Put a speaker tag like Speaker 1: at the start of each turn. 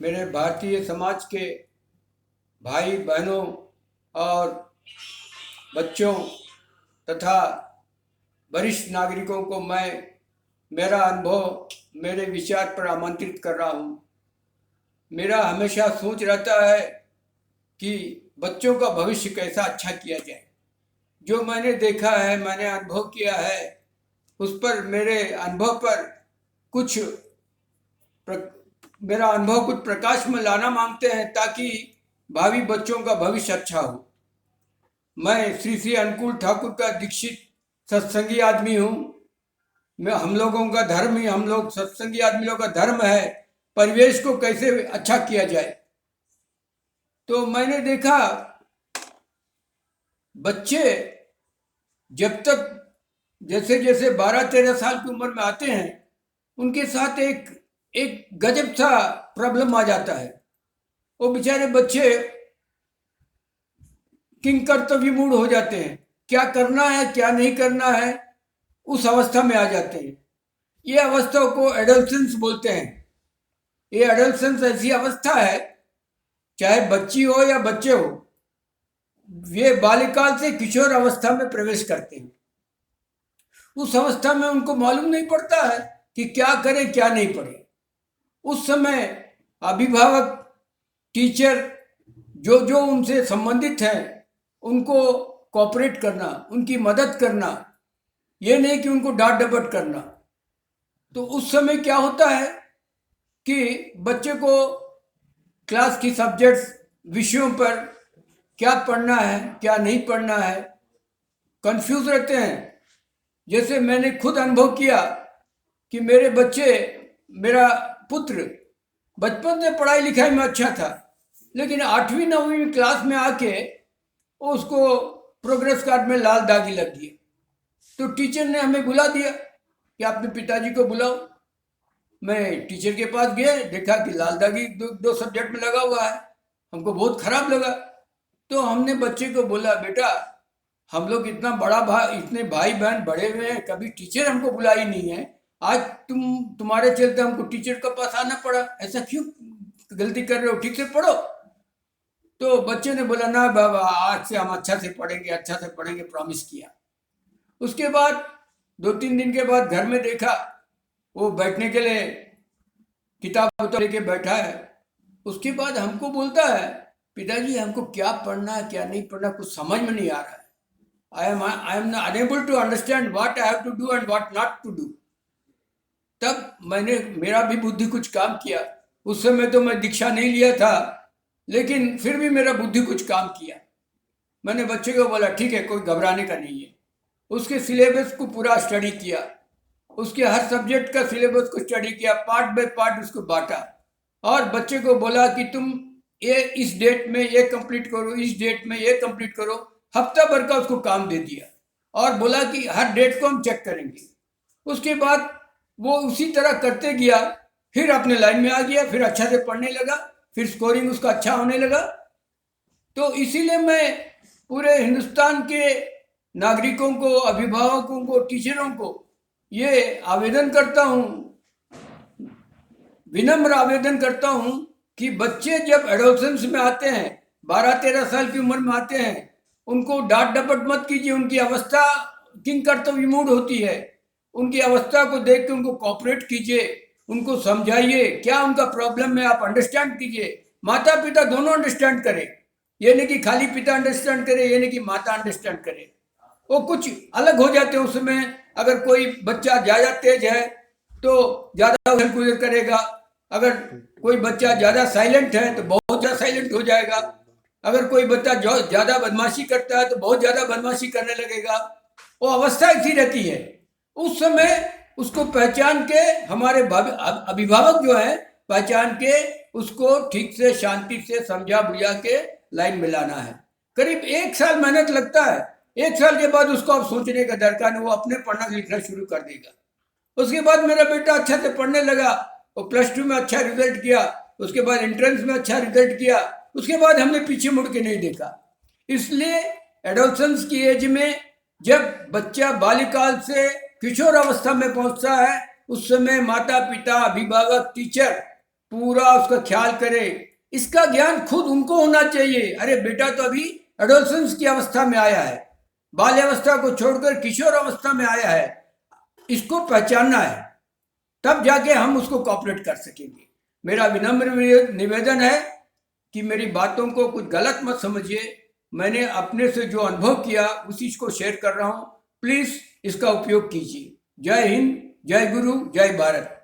Speaker 1: मेरे भारतीय समाज के भाई बहनों और बच्चों तथा वरिष्ठ नागरिकों को मैं मेरा अनुभव, मेरे विचार पर आमंत्रित कर रहा हूँ। मेरा हमेशा सोच रहता है कि बच्चों का भविष्य कैसा अच्छा किया जाए। जो मैंने देखा है, मैंने अनुभव किया है, उस पर मेरे अनुभव पर कुछ मेरा अनुभव कुछ प्रकाश में लाना मांगते हैं ताकि भावी बच्चों का भविष्य अच्छा हो। मैं श्री श्री अनुकूल ठाकुर का दीक्षित सत्संगी आदमी हूँ। मैं हम लोगों का धर्म ही, हम लोग सत्संगी आदमी लोगों का धर्म है परिवेश को कैसे अच्छा किया जाए। तो मैंने देखा बच्चे जब तक जैसे जैसे 12-13 साल की उम्र में आते हैं, उनके साथ एक एक गजब सा प्रॉब्लम आ जाता है। वो बेचारे बच्चे किंकर तो विमूढ़ हो जाते हैं, क्या करना है क्या नहीं करना है, उस अवस्था में आ जाते हैं। ये अवस्था को एडोलसेंस बोलते हैं। ये एडोलसेंस ऐसी अवस्था है, चाहे बच्ची हो या बच्चे हो, ये बाल्यकाल से किशोर अवस्था में प्रवेश करते हैं। उस अवस्था में उनको मालूम नहीं पड़ता है कि क्या करें क्या नहीं पड़े। उस समय अभिभावक, टीचर, जो जो उनसे संबंधित हैं, उनको कोऑपरेट करना, उनकी मदद करना, ये नहीं कि उनको डांट डपट करना। तो उस समय क्या होता है कि बच्चे को क्लास की सब्जेक्ट्स, विषयों पर क्या पढ़ना है क्या नहीं पढ़ना है, कंफ्यूज रहते हैं। जैसे मैंने खुद अनुभव किया कि मेरा पुत्र बचपन से पढ़ाई लिखाई में अच्छा था, लेकिन 8वीं-9वीं क्लास में आके उसको प्रोग्रेस कार्ड में लाल दागी लग गई। तो टीचर ने हमें बुला दिया कि अपने पिताजी को बुलाओ। मैं टीचर के पास गया, देखा कि लाल दागी दो सब्जेक्ट में लगा हुआ है। हमको बहुत खराब लगा। तो हमने बच्चे को बोला, बेटा हम लोग इतने भाई बहन बड़े हुए हैं, कभी टीचर हमको बुलाई नहीं है, आज तुम्हारे चलते हमको टीचर के पास आना पड़ा, ऐसा क्यों गलती कर रहे हो, ठीक से पढ़ो। तो बच्चे ने बोला, ना बाबा आज से हम अच्छा से पढ़ेंगे, प्रॉमिस किया। उसके बाद 2-3 दिन के बाद घर में देखा वो बैठने के लिए किताब लेके बैठा है। उसके बाद हमको बोलता है, पिताजी हमको क्या पढ़ना है क्या नहीं पढ़ना कुछ समझ में नहीं आ रहा है। I am unable to understand what I have to do and what not to do. तब मेरा भी बुद्धि कुछ काम किया। उस समय तो मैं दीक्षा नहीं लिया था, लेकिन फिर भी मेरा बुद्धि कुछ काम किया। मैंने बच्चे को बोला, ठीक है, कोई घबराने का नहीं है। उसके सिलेबस को पूरा स्टडी किया, उसके हर सब्जेक्ट का सिलेबस को स्टडी किया, पार्ट बाय पार्ट उसको बांटा, और बच्चे को बोला कि तुम ये इस डेट में ये कंप्लीट करो, इस डेट में ये कंप्लीट करो। हफ्ता भर का उसको काम दे दिया और बोला कि हर डेट को हम चेक करेंगे। उसके बाद वो उसी तरह करते गया, फिर अपने लाइन में आ गया, फिर अच्छा से पढ़ने लगा, फिर स्कोरिंग उसका अच्छा होने लगा। तो इसीलिए मैं पूरे हिंदुस्तान के नागरिकों को, अभिभावकों को, टीचरों को ये आवेदन करता हूँ, विनम्र आवेदन करता हूँ कि बच्चे जब एडोलसेंस में आते हैं, 12-13 साल की उम्र में आते हैं, उनको डांट डपट मत कीजिए। उनकी अवस्था किंकर तो विमूढ़ होती है। उनकी अवस्था को देख के उनको कोऑपरेट कीजिए, उनको समझाइए क्या उनका प्रॉब्लम है, आप अंडरस्टैंड कीजिए। माता पिता दोनों अंडरस्टैंड करें, ये नहीं कि खाली पिता अंडरस्टैंड करे, ये नहीं कि माता अंडरस्टैंड करे। वो कुछ अलग हो जाते हैं उसमें। अगर कोई बच्चा ज़्यादा तेज है तो ज़्यादा उछल कूद करेगा, अगर कोई बच्चा ज़्यादा साइलेंट है तो बहुत ज़्यादा साइलेंट हो जाएगा, अगर कोई बच्चा ज़्यादा बदमाशी करता है तो बहुत ज़्यादा बदमाशी करने लगेगा। वो अवस्था ऐसी रहती है। उस समय उसको पहचान के, हमारे अभिभावक जो है पहचान के उसको ठीक से शांति से समझा बुझा के लाइन में लाना है। करीब 1 साल मेहनत लगता है। 1 साल के बाद उसको अब सोचने का दरकार नहीं, वो अपने पढ़ना लिखना शुरू कर देगा। उसके बाद मेरा बेटा अच्छा से पढ़ने लगा, वो +2 में अच्छा रिजल्ट किया, उसके बाद एंट्रेंस में अच्छा रिजल्ट किया। उसके बाद हमने पीछे मुड़ के नहीं देखा। इसलिए एडोलसेंस की एज में जब बच्चा बाल्यकाल से किशोर अवस्था में पहुंचता है, उस समय माता पिता, अभिभावक, टीचर पूरा उसका ख्याल करे, इसका ज्ञान खुद उनको होना चाहिए। अरे बेटा तो अभी एडोलसेंस की अवस्था में आया है, बाल्यावस्था को छोड़कर किशोर अवस्था में आया है, इसको पहचानना है, तब जाके हम उसको कॉपरेट कर सकेंगे। मेरा विनम्र निवेदन है कि मेरी बातों को कुछ गलत मत समझिए। मैंने अपने से जो अनुभव किया उसी को शेयर कर रहा हूँ। प्लीज इसका उपयोग कीजिए। जय हिंद, जय गुरु, जय भारत।